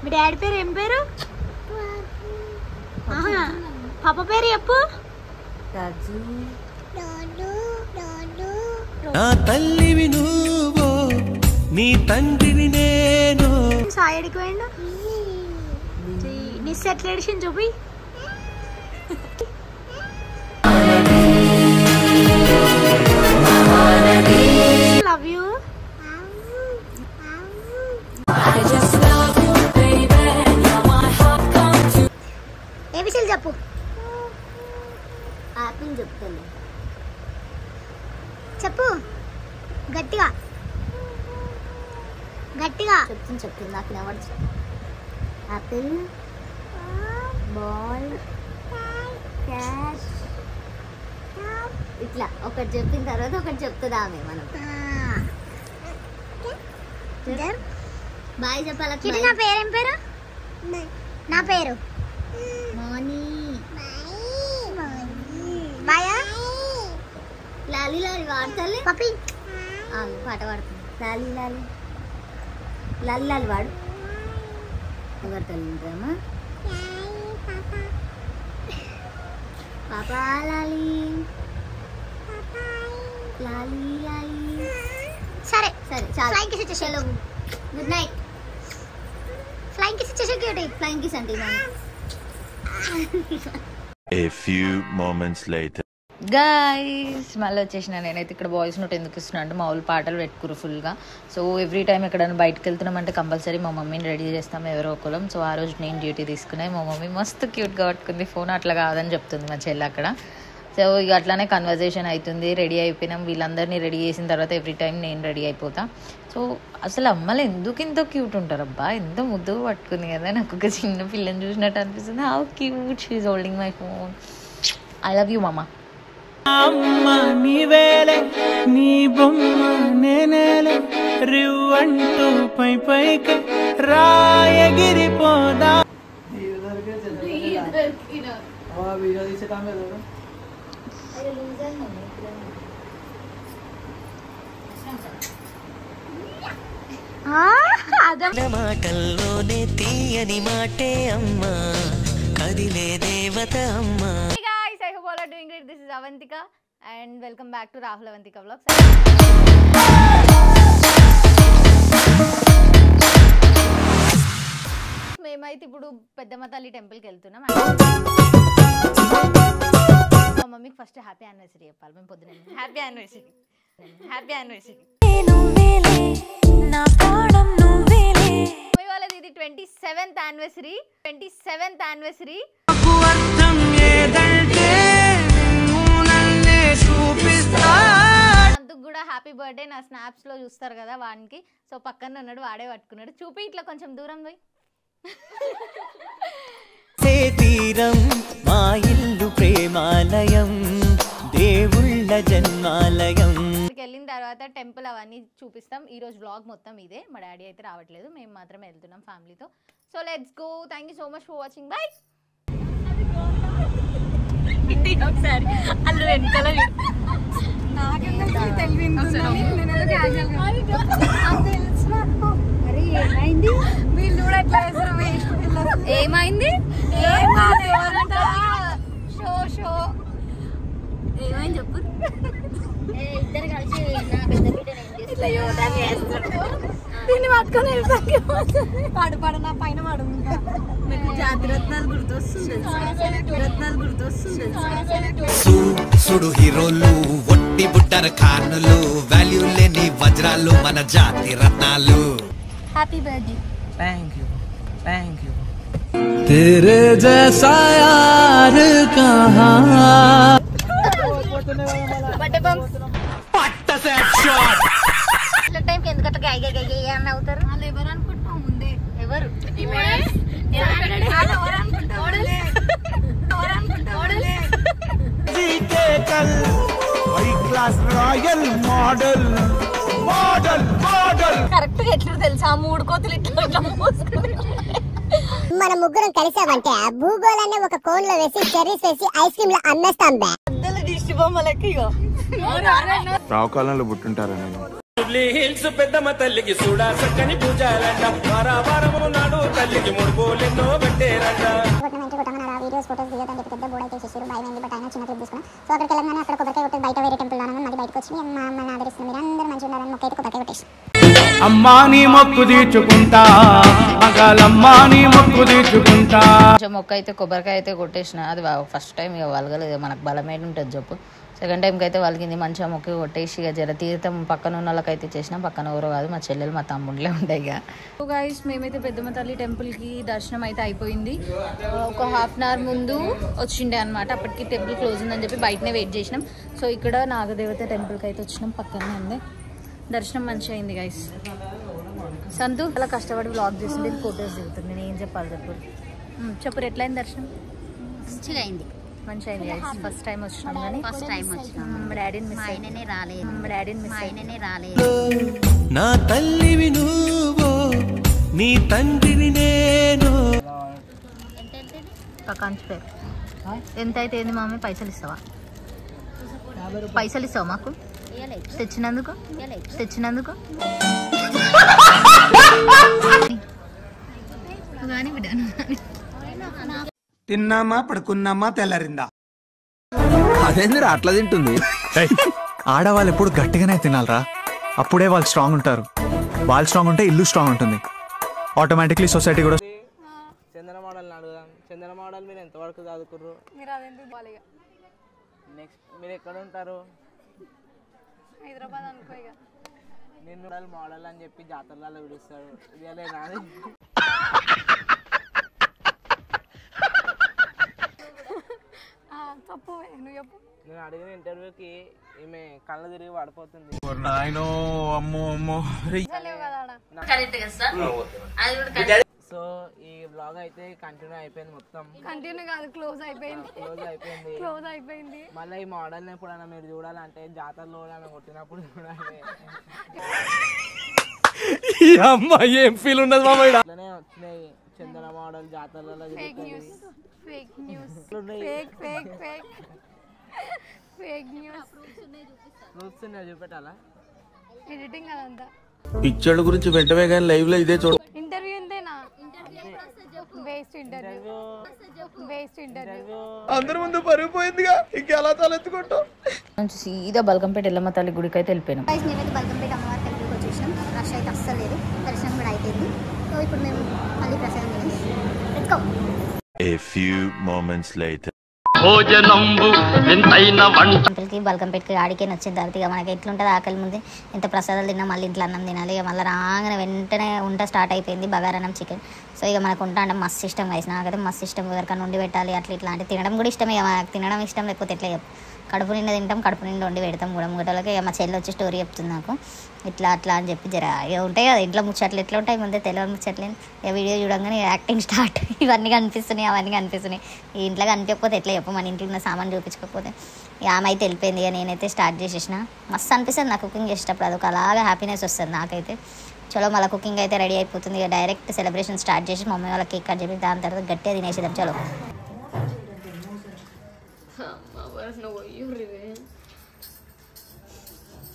మీ daddy పేరు ఏం పేరు? పాప పేరు చెప్పు. రాజు. నా తల్లివి నువ్వు, నీ తండ్రిని నేను. సాయడికి పోయిండు. నీ సెట్లు ఎడిషన్ చూపి. Love you. ఏబిసిలు చెప్పు. ఆపిల్ చెప్తాను. చెప్పు గట్టిగా గట్టిగా. చెప్తుంది నాకు నవ్వచ్చు. Apple, ball, cash. ఇట్లా ఒకటి చెప్పిన తర్వాత ఒకటి చెప్తుంది ఆమె. మనం బాయ్ చెప్పాలి. నా పేరు ఏం పేరు? నా పేరు మోనీ. బాయా. లాలి లాలి వాడతాలి. పప్పి పాట పాడుతుంది. లాలి లాలి లాలి లాలి వాడు. ఎవరు తల్లింటామా? పాపా లాలి లాలి లాలి. సరే సరే చాలా. ఫ్లైంగ్ కిస్ ఇచ్చేసాను. Good night. ఫ్లైంగ్ కిస్ ఇచ్చేసా. క్యూటీ ఫ్లైంగ్ కిస్ అంటే A few moments later. Guys మళ్ళీ వచ్చేసిన. నేనైతే ఇక్కడ వాయిస్ నోట్ ఎందుకు ఇస్తున్నా అంటే మా వాళ్ళు పాటలు పెట్టుకురు ఫుల్గా. సో ఎవ్రీ టైం ఎక్కడైనా బయటకు వెళ్తున్నామంటే కంపల్సరీ మా మమ్మీని రెడీ చేస్తాం ఎవరో ఒకరం. సో ఆ రోజు నేను డ్యూటీ తీసుకున్నాయి. మా మమ్మీ మస్తు క్యూట్గా పట్టుకుంది ఫోన్. అట్లా కాదని చెప్తుంది మా చెల్లి అక్కడ. సో ఇక అట్లానే కన్వర్జేషన్ అవుతుంది. రెడీ అయిపోయినాం. వీళ్ళందరినీ రెడీ చేసిన తర్వాత ఎవ్రీ టైం నేను రెడీ అయిపోతా. సో అసలు అమ్మలు ఎందుకు ఇంత క్యూట్ ఉంటారు అబ్బా. ఎంత ముద్దుగా పట్టుకుంది కదా. నాకు ఒక చిన్న పిల్లని చూసినట్టు అనిపిస్తుంది. How cute she is holding my phone. I love you మమ్మ. అమ్మ నీవేలే, నీ బొమ్మ నేనేలే, రివ్వంటూ పై పైకి రాయగిరిపోదా. మాటల్లోనే తీయని మాటే అమ్మ, కదిలే దేవత అమ్మ. This is Avantika and welcome back to Rahul Avantika Vlogs. మేమైతే ఇప్పుడు పెద్దమ్మ తల్లి టెంపుల్కి వెళ్తున్నాం. మా మమ్మీకి ఫస్ట్ హ్యాపీ యానివర్సరీ చెప్పాలి. మేము పొద్దున హ్యాపీ యానివర్సరీ హ్యాపీ యానివర్సరీ. వాళ్ళది ఇది 27th యానివర్సరీ. 27th anniversary. అందుకు కూడా హ్యాపీ బర్త్డే నా స్నాప్స్ లో చూస్తారు కదా వానికి. సో పక్కన ఉన్నాడు, వాడే పట్టుకున్నాడు. చూపి ఇట్లా కొంచెం దూరం పోయి. తీరం మా ఇల్లు ప్రేమాలయం, దేవుళ్ళ జన్మాలయం. వెళ్ళిన తర్వాత టెంపుల్ అవన్నీ చూపిస్తాం. ఈ రోజు వ్లాగ్ మొత్తం ఇదే. మా డాడీ అయితే రావట్లేదు, మేము మాత్రమే వెళ్తున్నాం ఫ్యామిలీతో. So let's go. Thank you so much for watching. By. ఒకసారి అల్లు వెనకాల ఏమైంది? ఏమైంది చెప్పు. ఇద్దరు కలిసి దీన్ని పట్టుకొని పాడు పాడు నా పైన పాడు. జాతి రత్నాలు గుర్తొస్తుంది. రత్నాలు గుర్తొస్తుంది. సుడు హీరోలు, ఒట్టి బుట్టర ఖానులు, వాల్యూ లేని వజ్రాలు మన జాతి రత్నాలు. Happy birthday. Thank you thank you. तेरे जैसा यार कहाँ. Birthday bumps. పట్ట సెట్ షాట్. ఇట్లా టైంకి ఎందుకట్లా గై గై గై గై అని అవుతారు? వాళ్ళు ఎవరు అనుకుంటున్నావు ముందే? ఎవరు? కరెక్ట్ గా ఎట్లా తెలుసా? 3 కోతులు ఇట్లా మన ముగ్గురం కలిసామంటే భూగోళాన్ని ఒక కోన్ లో వేసి చెర్రీస్ వేసి ఐస్ క్రీమ్ లో అమ్మేస్తాం. దిష్టి బొమ్మలకి రావుకాలంలో పుట్టుంటారా నేను? హిల్స్ పెద్దమ్మ తల్లికి చూడా చక్కని పూజలంట, వారావారము నాడు తల్లి వీడియోస్ ఫోటోస్ దిగదని చెప్పి పెద్ద బోర్డు అయితే చేసారు. భయం ఏంది, బట్ అయినా చిన్న క్లిప్ తీసుకున్నాం. సో అక్కడికి వెళ్ళగానే అక్కడ కొబ్బరికాయ కొట్టేది బయట వేరే టెంపుల్ రాను మళ్ళీ బయటకు వచ్చి మా అమ్మని ఆదరిస్తుంది. మీరు అందరూ మంచిగా ఉండాలని మొక్క అయితే కొబ్బరికాయ కొట్టేసి అమ్మా నీ మొక్కు తీర్చుకుంటా, మగాలమ్మా నీ మొక్కు తీర్చుకుంటా. కొంచెం మొక్క అయితే కొబ్బరికాయ అయితే కొట్టేసిన. అది ఫస్ట్ టైం ఇక వలగలేదు, మనకు బలమైన ఉంటుంది చెప్పు. సెకండ్ టైంకి అయితే వాళ్ళకింది మంచిగా మొక్కి కొట్టేసి ఇక జర తీర్థం పక్కన ఉన్న వాళ్ళకైతే చేసినా. పక్కన ఎవరో కాదు, మా చెల్లెలు మా తమ్ముళ్ళే ఉంటాయి. ఇక సో గైస్ మేమైతే పెద్దమ్మ తల్లి టెంపుల్కి దర్శనం అయితే అయిపోయింది. ఒక హాఫ్ అన్ అవర్ ముందు వచ్చిండే అనమాట. అప్పటికి టెంపుల్ క్లోజ్ ఉందని చెప్పి బయటనే వెయిట్ చేసినాం. సో ఇక్కడ నాగదేవత టెంపుల్కి అయితే వచ్చినాం, పక్కనే ఉంది. దర్శనం మంచిగా అయింది గైస్. సంతు అలా కష్టపడి వ్లాగ్ చేస్తుంటే ఫొటోస్ దిగుతుంది. నేను ఏం చెప్పాలి చెప్పు. చెప్పరు ఎట్లయింది దర్శనం? మంచిగా అయింది, మంచిగా అయింది గైస్. ఫస్ట్ టైం వచ్చినాం కానీ ఫస్ట్ టైం వచ్చినాం. మా డాడీని మిస్ ఆయననే రాలేదు, మా డాడీని మిస్ ఆయననే రాలేదు. నా తల్లివి నువ్వు, నీ తండ్రిని నేను. కాంచి పేరు ఎంత అయితే ఏంది మమ్మీ? పైసలు ఇస్తావా? పైసలు ఇస్తావా మాకు తెచ్చినందుకు? తెచ్చినందుకు తిన్నామా పడుకున్నామా తెల్లరిందా? అదేందిరా అట్లా తింటుంది? ఆడవాళ్ళు ఎప్పుడు గట్టిగానే తినాలరా, అప్పుడే వాళ్ళు స్ట్రాంగ్ ఉంటారు. వాళ్ళు స్ట్రాంగ్ ఉంటే ఇల్లు స్ట్రాంగ్ ఉంటుంది. ఆటోమేటిక్లీ సొసైటీ కూడా. చందన మోడల్ని అడుగుదాం. చందన మోడల్ మీరు ఎంతవరకు చదువుకుర్రు? నెక్స్ట్ మీరు ఎక్కడ ఉంటారు? హైదరాబాద్ అనుకో. ఇక నేను మోడల్ అని చెప్పి జాతరలలో పిలుస్తాడు. ఇదే నాది. తప్పు నువ్వు చెప్పు. నేను అడిగిన ఇంటర్వ్యూకి ఈమె కళ్ళు తిరిగి పడిపోతుంది. సో ఈ బ్లాగ్ అయితే కంటిన్యూ అయిపోయింది. మొత్తం కంటిన్యూ కాదు, క్లోజ్ అయిపోయింది. క్లోజ్ అయిపోయింది. మళ్ళీ ఈ మోడల్ని ఎప్పుడైనా మీరు చూడాలంటే జాతరలో కొట్టినప్పుడు చూడాలి. అమ్మాయి ఏం ఫీల్ ఉండదు మామ. అట్లనే వచ్చినాయి చందన మోడల్ జాతరలలో. Fake news, fake news, fake fake fake fake news. Proofs ఉన్నాయి, చూపెట్టాలా? ఎడిటింగ్ అదంతా. పిక్చర్ గురించి వెంటనే కానీ లైవ్ లో ఇదే చూడ. ఇంటర్వ్యూ ఇంతేనా? Waste interview, waste interview. అందరి ముందు పరుగు పోయిందిగా, ఇంకెలా తలెత్తుకుంటాం. నుంచి సీదా బల్కంపేట ఎల్లమ్మ తల్లి గుడికి అయితే వెళ్ళిపోయినాం. మేమైతే బల్కంపేట అమ్మవారి టెంపుల్కి వచ్చేసాం. రష్ అయితే అస్సలు లేదు, దర్శనం కూడా అయిపోయింది. సో ఇప్పుడు మేము మళ్ళీ ప్రసాదం తినేసి A few moments later. టెంపుల్కి బల్కంపేటకి ఆడికే వచ్చిన తర్వాత ఇక మనకి ఎట్లుంటుంది ఆకలి ముందే ఎంత ప్రసాదాలు తిన్నా మళ్ళీ ఇంట్లో అన్నం తినాలి. ఇక మళ్ళీ రాగానే వెంటనే వంట స్టార్ట్ అయిపోయింది, బగారన్నం చికెన్. సో ఇక మనకు వంట అంటే మస్తు ఇష్టం వేసి, నాకైతే మస్తు ఇష్టం. ఎవరికైనా వండి పెట్టాలి అట్లా ఇట్లా అంటే తినడం కూడా ఇష్టమే. ఇక మనకు తినడం ఇష్టం లేకపోతే ఎట్లా చెప్పు. కడుపు నిండా తింటాం, కడుపు నిండా వండి పెడతాం కూడా ముగ్గటలకి. ఇక మా చెల్లి వచ్చి స్టోరీ చెప్తుంది నాకు, ఇట్లా అట్లా అని చెప్పి జర ఇక ఉంటాయి కదా ఇంట్లో ముచ్చట్లు ఎట్లా ఉంటాయి ముందే తెలియని ముచ్చట్లేని. ఇక వీడియో చూడంగానే యాక్టింగ్ స్టార్ట్, ఇవన్నీ కనిపిస్తున్నాయి అవన్నీ కనిపిస్తున్నాయి. ఈ ఇంట్లో కనిపించకపోతే ఎట్లా చెప్పు, మన ఇంట్లో ఉన్న సామాన్ చూపించకపోతే. ఇక ఆమె అయితే వెళ్ళిపోయింది. ఇక నేనైతే స్టార్ట్ చేసేసిన. మస్తు అనిపిస్తుంది నాకు కుకింగ్ చేసేటప్పుడు, అదొక అలాగా హ్యాపీనెస్ వస్తుంది నాకైతే. చలో మళ్ళీ కుకింగ్ అయితే రెడీ అయిపోతుంది. ఇక డైరెక్ట్ సెలబ్రేషన్ స్టార్ట్ చేసి మమ్మీ వాళ్ళకి కేక్ కట్ చెప్పి దాని తర్వాత గట్టిగా తినేసేదాం. చలో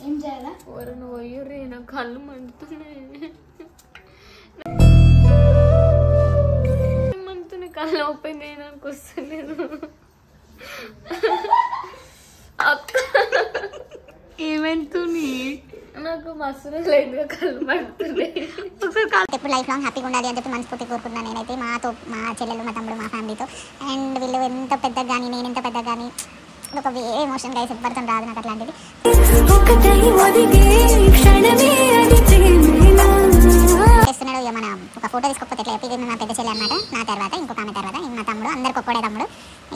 ఏం చేయాలా? ఎవరైనా పోయి నా కళ్ళు మండుతున్నాయి, మండుతున్నాయి, కళ్ళు ఓపెన్ చేయడానికి వస్తలేదు. ఏమెంతుంది నాకు మస్తు లేదు, కళ్ళు మండుతున్నాయి. ఎప్పుడు లైఫ్ లాంగ్ హ్యాపీగా ఉండాలి అని చెప్పి మనస్ఫూర్తి కోరుకుంటున్నాను నేనైతే, మా చెల్లెలు మా తమ్ముడు మా ఫ్యామిలీతో. అండ్ వీళ్ళు ఎంత పెద్దగా కానీ నేను ఎంత పెద్దగా కానీ ఒక వేరే ఎమోషన్ గైస్ ఎవ్వరితో రాదు నాకు అట్లాంటిది. చేస్తున్నాడు ఇక మన ఒక ఫోటో తీసుకోకపోతే ఎట్లా చెప్పి మా పెద్ద చెల్లె అనమాట. నా తర్వాత ఇంకొక ఆమె తర్వాత మా తమ్ముడు, అందరికి ఒక్కడే తమ్ముడు.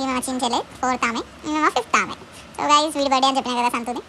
ఈమె మా చిన్న చెల్లె 4th ఆమె, ఈమె మా 5th ఆమె. సో గైస్ వీడి బర్త్డే అని చెప్పినా కదా సంతుది.